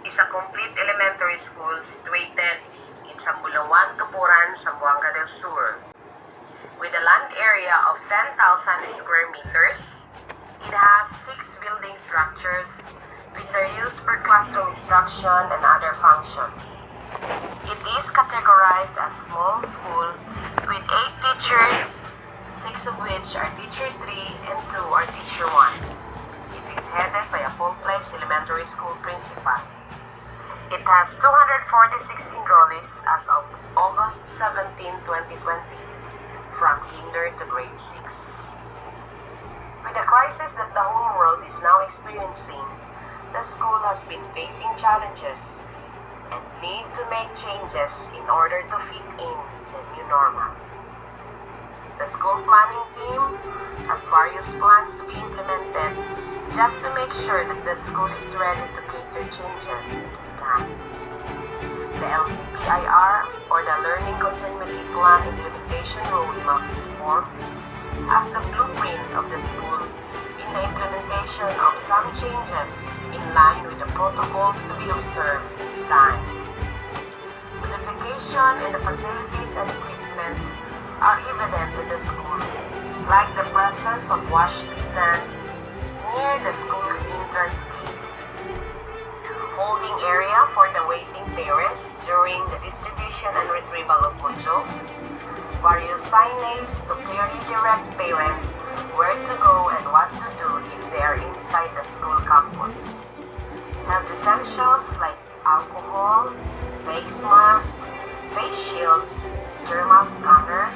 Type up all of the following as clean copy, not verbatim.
is a complete elementary school situated in Sambulawan, Tupuran, Zamboanga del Sur. With a land area of 10,000 square meters, it has 6 building structures which are used for classroom instruction and other functions. It is categorized as small school with 8 teachers, 6 of which are teacher 3 and 2 are teacher 1. It is headed by a full-fledged elementary school principal. It has 246 enrollees as of August 17, 2020, from kinder to grade 6. With the crisis that the whole world is now experiencing, the school has been facing challenges and need to make changes in order to fit in the new normal. The school planning team has various plans to be implemented just to make sure that the school is ready to cater changes at this time. The LCPIR, or the Learning Continuity Plan Implementation Roadmap, is formed as the blueprint of the school in the implementation of some changes in line with the protocols to be observed this time. Modification in the facilities and equipment are evident in the school, like the presence of washing stand near the school entrance gate, holding area for the waiting parents during the distribution and retrieval of modules, various signage to clearly direct parents where to go and what to do if they are inside the school campus, health essentials like alcohol, face mask, face shields, thermal scanner,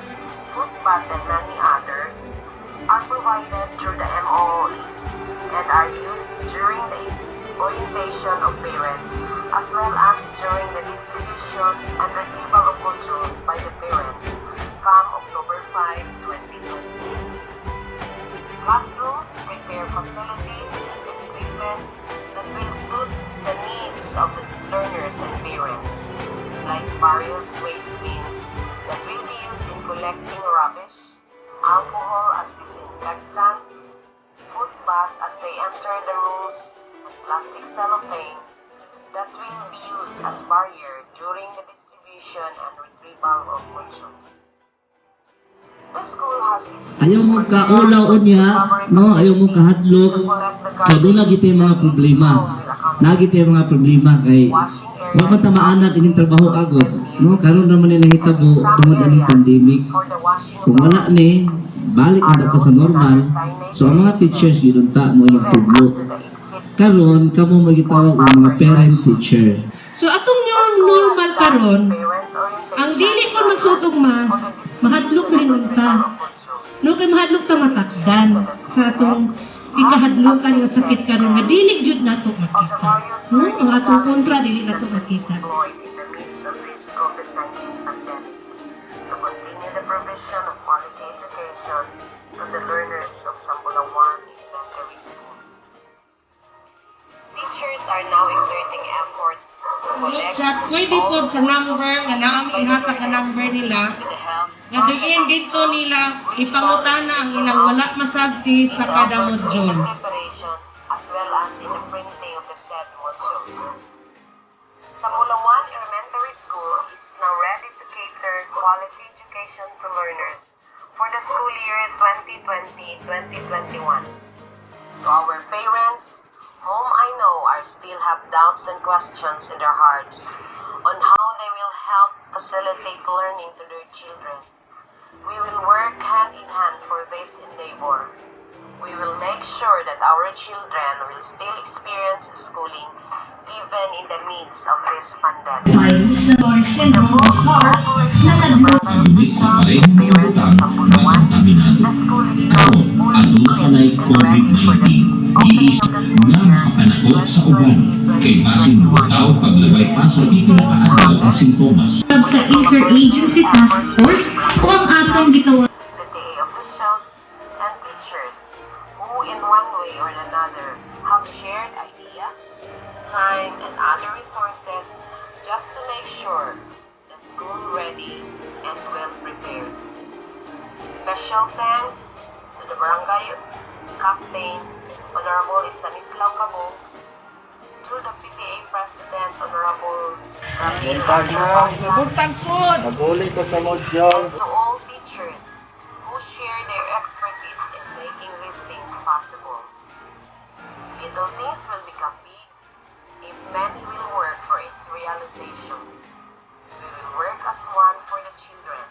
foot bath, and many others are provided through the MOE and are used during the orientation of parents as well as during the distribution and retrieval of modules by the parents come October 5, 2020. Classrooms prepare facilities and equipment that will suit the needs of the learners and parents, like various waste bins that will be used in collecting rubbish, alcohol as disinfectant, foot bath as they enter the rooms, and plastic cellophane that will be used as barrier during the distribution and retrieval of modules. The school has Ayaw mo kaulaw niya, no? Ayaw mo kahadlok. Kaya doon lagi tayong mga problema. Lagi tayong mga problema kay wala man tamaan natin yung trabaho agad. No? Karoon naman yung nahitabo tungod ang pandemic. Kung wala ni, balik na ka sa normal. So ang mga teachers yun ta mo yung magtudlo. Karon kamo magitawag ang mga parent teacher. So atong yung normal karon, ang dili ko magsuot og mask, mahadlok rin unta. No kay mahadlok ta matakdan sa atong ikahadlokan nga sakit karon nga dili gyud nato makita. No, ang atong kontra dili nato makita. To continue the provision of quality education to the learners of Sambulawan Elementary School. Teachers are now exerting effort to collect Chat ko dito sa number nga naaming hata ka number nila. with the help Nga diin dito nila ipangutana ang ilang wala masagti sa kada module. preparation as well as in the printing of the said modules. Sambulawan Elementary School is now ready to cater quality education to learners for the school year 2020-2021. To our parents, whom I know are still have doubts and questions in their hearts on how they will help facilitate learning to their children, we will work hand in hand for this endeavor. We will make sure that our children will still experience schooling even in the midst of this pandemic. The full cooperation of the barangay officials and parents of Sambulawan, the school is now fully equipped and ready for the opening of the school year Napakanagot sa uban kay basin butaw paglabay pa sa di pinakaadlaw ang sintomas. Sa Interagency Task Force o ang atong gitawag the DA officials and teachers who in one way or another have shared ideas, time, and other resources just to make sure the school ready and well prepared. Special thanks to the barangay captain, Honorable Stanislao Cabo, to the PTA President Most Honorable Ramil Buntag na. Bugtagpod! Nabuli ko sa modyo. and to all teachers who share their expertise in making these things possible. Little things will become big if many will work for its realization. We will work as one for the children